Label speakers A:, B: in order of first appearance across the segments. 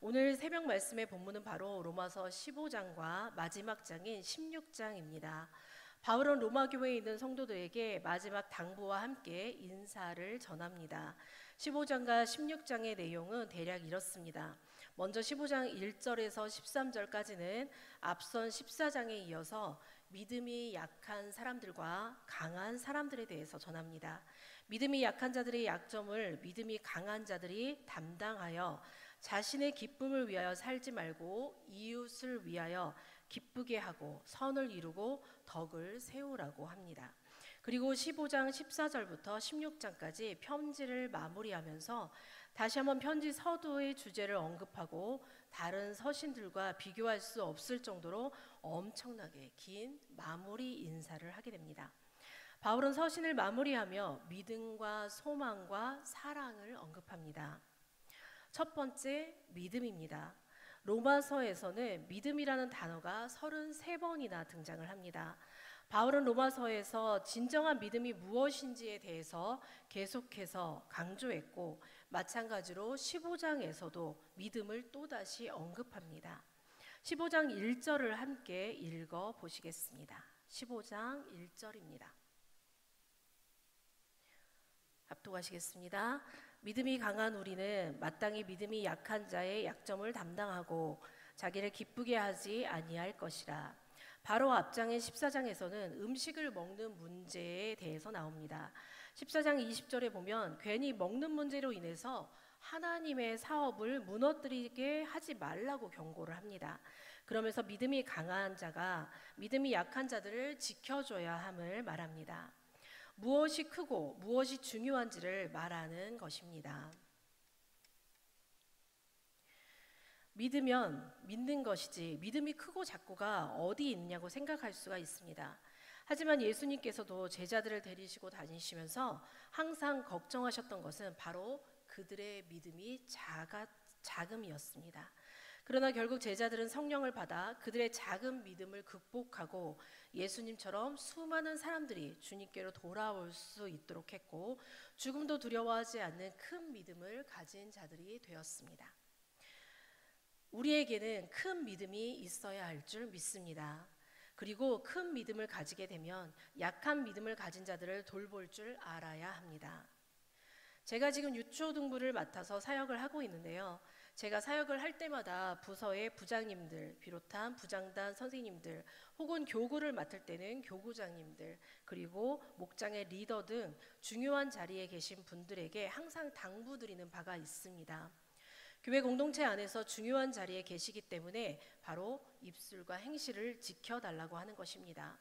A: 오늘 새벽 말씀의 본문은 바로 로마서 15장과 마지막 장인 16장입니다. 바울은 로마 교회에 있는 성도들에게 마지막 당부와 함께 인사를 전합니다. 15장과 16장의 내용은 대략 이렇습니다. 먼저 15장 1절에서 13절까지는 앞선 14장에 이어서 믿음이 약한 사람들과 강한 사람들에 대해서 전합니다. 믿음이 약한 자들의 약점을 믿음이 강한 자들이 담당하여 자신의 기쁨을 위하여 살지 말고 이웃을 위하여 기쁘게 하고 선을 이루고 덕을 세우라고 합니다. 그리고 15장 14절부터 16장까지 편지를 마무리하면서 다시 한번 편지 서두의 주제를 언급하고 다른 서신들과 비교할 수 없을 정도로 엄청나게 긴 마무리 인사를 하게 됩니다. 바울은 서신을 마무리하며 믿음과 소망과 사랑을 언급합니다. 첫 번째, 믿음입니다. 로마서에서는 믿음이라는 단어가 33번이나 등장을 합니다. 바울은 로마서에서 진정한 믿음이 무엇인지에 대해서 계속해서 강조했고, 마찬가지로 15장에서도 믿음을 또다시 언급합니다. 15장 1절을 함께 읽어 보시겠습니다. 15장 1절입니다. 합독하시겠습니다. 믿음이 강한 우리는 마땅히 믿음이 약한 자의 약점을 담당하고 자기를 기쁘게 하지 아니할 것이라. 바로 앞장인 14장에서는 음식을 먹는 문제에 대해서 나옵니다. 14장 20절에 보면 괜히 먹는 문제로 인해서 하나님의 사업을 무너뜨리게 하지 말라고 경고를 합니다. 그러면서 믿음이 강한 자가 믿음이 약한 자들을 지켜줘야 함을 말합니다. 무엇이 크고 무엇이 중요한지를 말하는 것입니다. 믿으면 믿는 것이지 믿음이 크고 작고가 어디 있냐고 생각할 수가 있습니다. 하지만 예수님께서도 제자들을 데리시고 다니시면서 항상 걱정하셨던 것은 바로 그들의 믿음이 작음이었습니다. 그러나 결국 제자들은 성령을 받아 그들의 작은 믿음을 극복하고 예수님처럼 수많은 사람들이 주님께로 돌아올 수 있도록 했고, 죽음도 두려워하지 않는 큰 믿음을 가진 자들이 되었습니다. 우리에게는 큰 믿음이 있어야 할 줄 믿습니다. 그리고 큰 믿음을 가지게 되면 약한 믿음을 가진 자들을 돌볼 줄 알아야 합니다. 제가 지금 유초등부를 맡아서 사역을 하고 있는데요. 제가 사역을 할 때마다 부서의 부장님들 비롯한 부장단 선생님들 혹은 교구를 맡을 때는 교구장님들 그리고 목장의 리더 등 중요한 자리에 계신 분들에게 항상 당부드리는 바가 있습니다. 교회 공동체 안에서 중요한 자리에 계시기 때문에 바로 입술과 행실을 지켜달라고 하는 것입니다.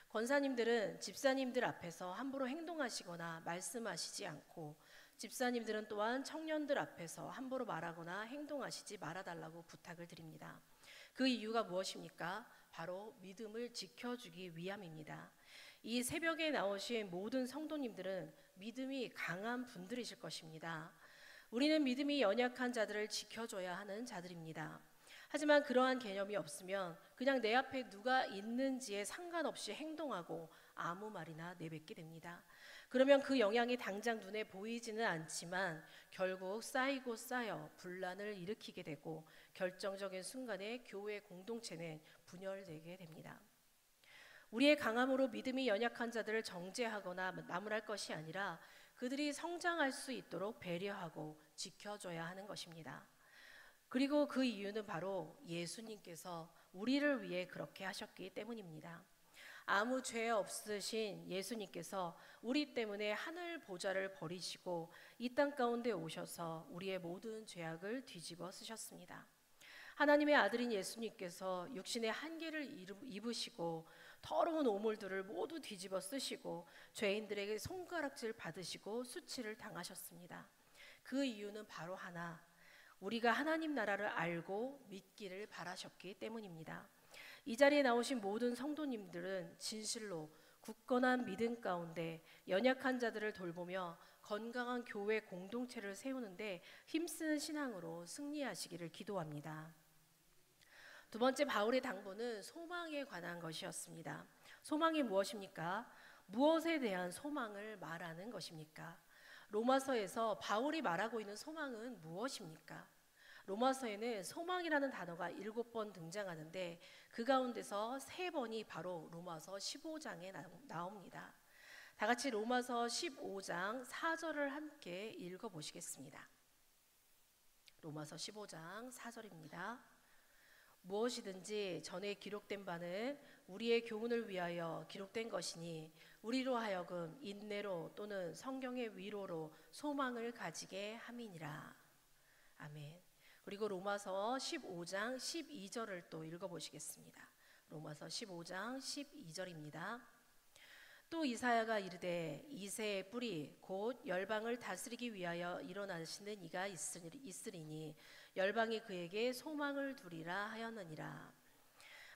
A: 권사님들은 집사님들 앞에서 함부로 행동하시거나 말씀하시지 않고, 집사님들은 또한 청년들 앞에서 함부로 말하거나 행동하시지 말아달라고 부탁을 드립니다. 그 이유가 무엇입니까? 바로 믿음을 지켜주기 위함입니다. 이 새벽에 나오신 모든 성도님들은 믿음이 강한 분들이실 것입니다. 우리는 믿음이 연약한 자들을 지켜줘야 하는 자들입니다. 하지만 그러한 개념이 없으면 그냥 내 앞에 누가 있는지에 상관없이 행동하고 아무 말이나 내뱉게 됩니다. 그러면 그 영향이 당장 눈에 보이지는 않지만 결국 쌓이고 쌓여 분란을 일으키게 되고 결정적인 순간에 교회 공동체는 분열되게 됩니다. 우리의 강함으로 믿음이 연약한 자들을 정죄하거나 나무랄 것이 아니라 그들이 성장할 수 있도록 배려하고 지켜줘야 하는 것입니다. 그리고 그 이유는 바로 예수님께서 우리를 위해 그렇게 하셨기 때문입니다. 아무 죄 없으신 예수님께서 우리 때문에 하늘 보좌를 버리시고 이 땅 가운데 오셔서 우리의 모든 죄악을 뒤집어 쓰셨습니다. 하나님의 아들인 예수님께서 육신의 한계를 입으시고 더러운 오물들을 모두 뒤집어 쓰시고 죄인들에게 손가락질 받으시고 수치를 당하셨습니다. 그 이유는 바로 하나, 우리가 하나님 나라를 알고 믿기를 바라셨기 때문입니다. 이 자리에 나오신 모든 성도님들은 진실로 굳건한 믿음 가운데 연약한 자들을 돌보며 건강한 교회 공동체를 세우는데 힘쓰는 신앙으로 승리하시기를 기도합니다. 두 번째, 바울의 당부는 소망에 관한 것이었습니다. 소망이 무엇입니까? 무엇에 대한 소망을 말하는 것입니까? 로마서에서 바울이 말하고 있는 소망은 무엇입니까? 로마서에는 소망이라는 단어가 7번 등장하는데 그 가운데서 3번이 바로 로마서 15장에 나옵니다. 다 같이 로마서 15장 4절을 함께 읽어보시겠습니다. 로마서 15장 4절입니다. 무엇이든지 전에 기록된 바는 우리의 교훈을 위하여 기록된 것이니 우리로 하여금 인내로 또는 성경의 위로로 소망을 가지게 함이니라. 아멘. 그리고 로마서 15장 12절을 또 읽어보시겠습니다. 로마서 15장 12절입니다. 또 이사야가 이르되 이새의 뿌리 곧 열방을 다스리기 위하여 일어나시는 이가 있으리니 열방이 그에게 소망을 두리라 하였느니라.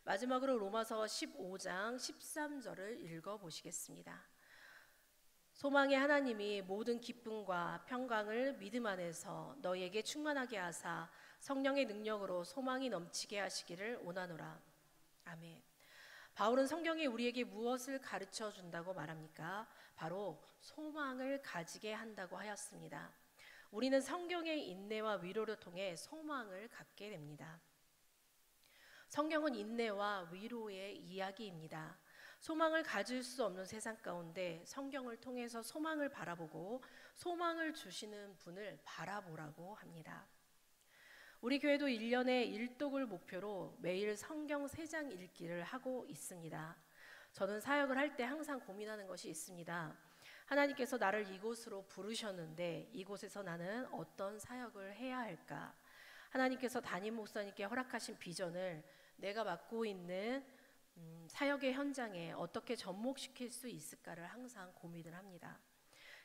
A: 마지막으로 로마서 15장 13절을 읽어보시겠습니다. 소망의 하나님이 모든 기쁨과 평강을 믿음 안에서 너희에게 충만하게 하사 성령의 능력으로 소망이 넘치게 하시기를 원하노라. 아멘. 바울은 성경이 우리에게 무엇을 가르쳐 준다고 말합니까? 바로 소망을 가지게 한다고 하였습니다. 우리는 성경의 인내와 위로를 통해 소망을 갖게 됩니다. 성경은 인내와 위로의 이야기입니다. 소망을 가질 수 없는 세상 가운데 성경을 통해서 소망을 바라보고 소망을 주시는 분을 바라보라고 합니다. 우리 교회도 1년에 일독을 목표로 매일 성경 3장 읽기를 하고 있습니다. 저는 사역을 할 때 항상 고민하는 것이 있습니다. 하나님께서 나를 이곳으로 부르셨는데 이곳에서 나는 어떤 사역을 해야 할까? 하나님께서 담임 목사님께 허락하신 비전을 내가 맡고 있는 사역의 현장에 어떻게 접목시킬 수 있을까를 항상 고민을 합니다.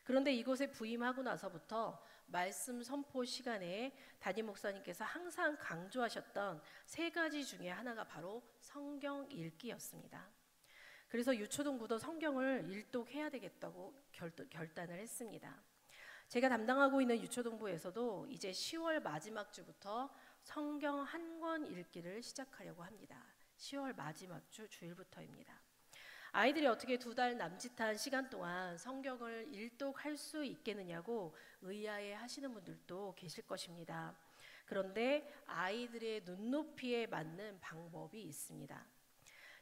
A: 그런데 이곳에 부임하고 나서부터 말씀 선포 시간에 담임 목사님께서 항상 강조하셨던 3가지 중에 하나가 바로 성경 읽기였습니다. 그래서 유초동부도 성경을 일독해야 되겠다고 결단을 했습니다. 제가 담당하고 있는 유초동부에서도 이제 10월 마지막 주부터 성경 한 권 읽기를 시작하려고 합니다. 10월 마지막 주 주일부터입니다. 아이들이 어떻게 2달 남짓한 시간 동안 성경을 일독할 수 있겠느냐고 의아해 하시는 분들도 계실 것입니다. 그런데 아이들의 눈높이에 맞는 방법이 있습니다.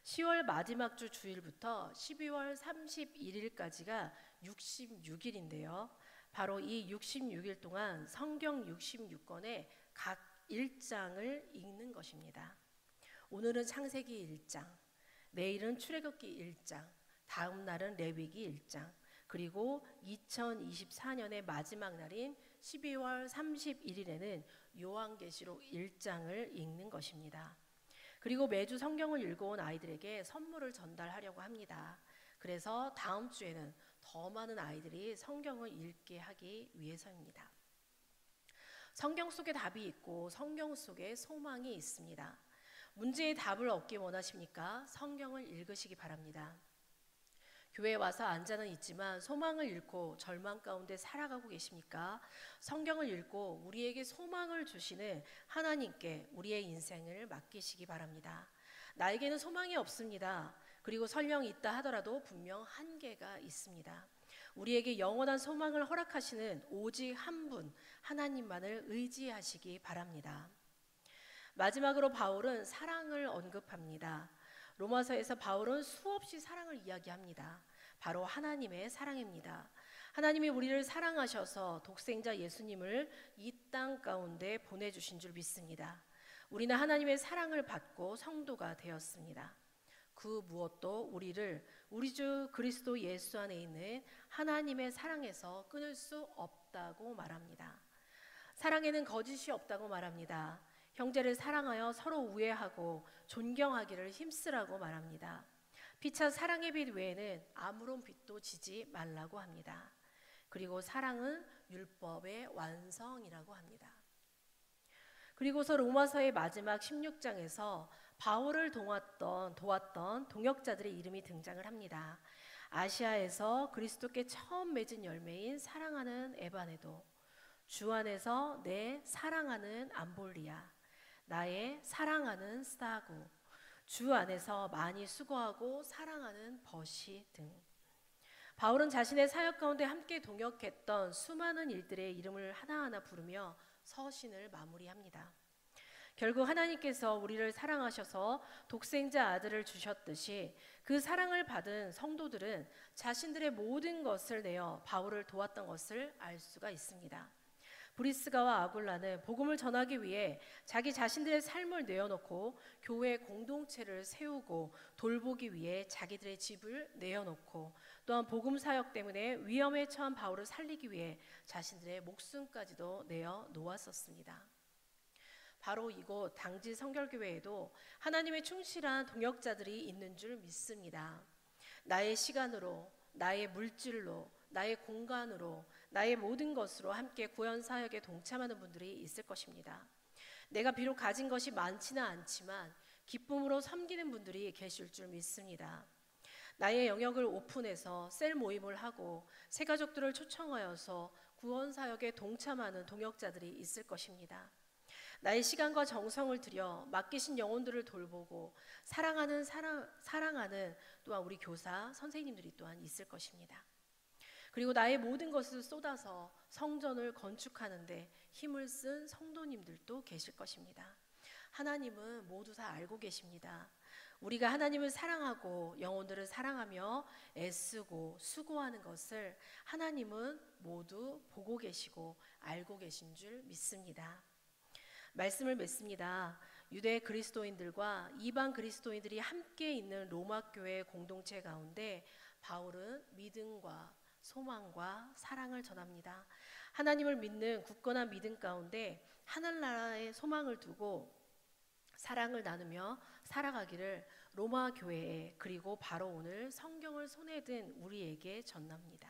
A: 10월 마지막 주 주일부터 12월 31일까지가 66일인데요. 바로 이 66일 동안 성경 66권의 각 1장을 읽는 것입니다. 오늘은 창세기 1장, 내일은 출애굽기 1장, 다음 날은 레위기 1장, 그리고 2024년의 마지막 날인 12월 31일에는 요한계시록 1장을 읽는 것입니다. 그리고 매주 성경을 읽어온 아이들에게 선물을 전달하려고 합니다. 그래서 다음 주에는 더 많은 아이들이 성경을 읽게 하기 위해서입니다. 성경 속에 답이 있고 성경 속에 소망이 있습니다. 문제의 답을 얻기 원하십니까? 성경을 읽으시기 바랍니다. 교회에 와서 앉아는 있지만 소망을 잃고 절망 가운데 살아가고 계십니까? 성경을 읽고 우리에게 소망을 주시는 하나님께 우리의 인생을 맡기시기 바랍니다. 나에게는 소망이 없습니다. 그리고 설령 있다 하더라도 분명 한계가 있습니다. 우리에게 영원한 소망을 허락하시는 오직 한 분, 하나님만을 의지하시기 바랍니다. 마지막으로 바울은 사랑을 언급합니다. 로마서에서 바울은 수없이 사랑을 이야기합니다. 바로 하나님의 사랑입니다. 하나님이 우리를 사랑하셔서 독생자 예수님을 이 땅 가운데 보내주신 줄 믿습니다. 우리는 하나님의 사랑을 받고 성도가 되었습니다. 그 무엇도 우리를 우리 주 그리스도 예수 안에 있는 하나님의 사랑에서 끊을 수 없다고 말합니다. 사랑에는 거짓이 없다고 말합니다. 형제를 사랑하여 서로 우애하고 존경하기를 힘쓰라고 말합니다. 피차 사랑의 빛 외에는 아무런 빛도 지지 말라고 합니다. 그리고 사랑은 율법의 완성이라고 합니다. 그리고서 로마서의 마지막 16장에서 바울을 도왔던 동역자들의 이름이 등장을 합니다. 아시아에서 그리스도께 처음 맺은 열매인 사랑하는 에바네도, 주 안에서 내 사랑하는 암볼리아, 나의 사랑하는 스타고, 주 안에서 많이 수고하고 사랑하는 버시 등. 바울은 자신의 사역 가운데 함께 동역했던 수많은 일들의 이름을 하나하나 부르며 서신을 마무리합니다. 결국 하나님께서 우리를 사랑하셔서 독생자 아들을 주셨듯이 그 사랑을 받은 성도들은 자신들의 모든 것을 내어 바울을 도왔던 것을 알 수가 있습니다. 브리스가와 아굴라는 복음을 전하기 위해 자기 자신들의 삶을 내어놓고 교회 공동체를 세우고 돌보기 위해 자기들의 집을 내어놓고 또한 복음 사역 때문에 위험에 처한 바울을 살리기 위해 자신들의 목숨까지도 내어놓았었습니다. 바로 이곳 당지 성결교회에도 하나님의 충실한 동역자들이 있는 줄 믿습니다. 나의 시간으로, 나의 물질로, 나의 공간으로, 나의 모든 것으로 함께 구원 사역에 동참하는 분들이 있을 것입니다. 내가 비록 가진 것이 많지는 않지만 기쁨으로 섬기는 분들이 계실 줄 믿습니다. 나의 영역을 오픈해서 셀 모임을 하고 새 가족들을 초청하여서 구원 사역에 동참하는 동역자들이 있을 것입니다. 나의 시간과 정성을 들여 맡기신 영혼들을 돌보고 사랑하는 또한 우리 교사, 선생님들이 또한 있을 것입니다. 그리고 나의 모든 것을 쏟아서 성전을 건축하는데 힘을 쓴 성도님들도 계실 것입니다. 하나님은 모두 다 알고 계십니다. 우리가 하나님을 사랑하고 영혼들을 사랑하며 애쓰고 수고하는 것을 하나님은 모두 보고 계시고 알고 계신 줄 믿습니다. 말씀을 맺습니다. 유대 그리스도인들과 이방 그리스도인들이 함께 있는 로마 교회 공동체 가운데 바울은 믿음과 소망과 사랑을 전합니다. 하나님을 믿는 굳건한 믿음 가운데 하늘나라의 소망을 두고 사랑을 나누며 살아가기를 로마 교회에 그리고 바로 오늘 성경을 손에 든 우리에게 전합니다.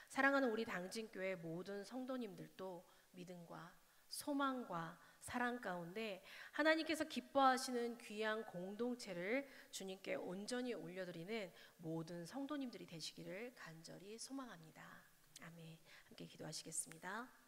A: 사랑하는 우리 당진교회 모든 성도님들도 믿음과 소망과 사랑 가운데 하나님께서 기뻐하시는 귀한 공동체를 주님께 온전히 올려드리는 모든 성도님들이 되시기를 간절히 소망합니다. 아멘. 함께 기도하시겠습니다.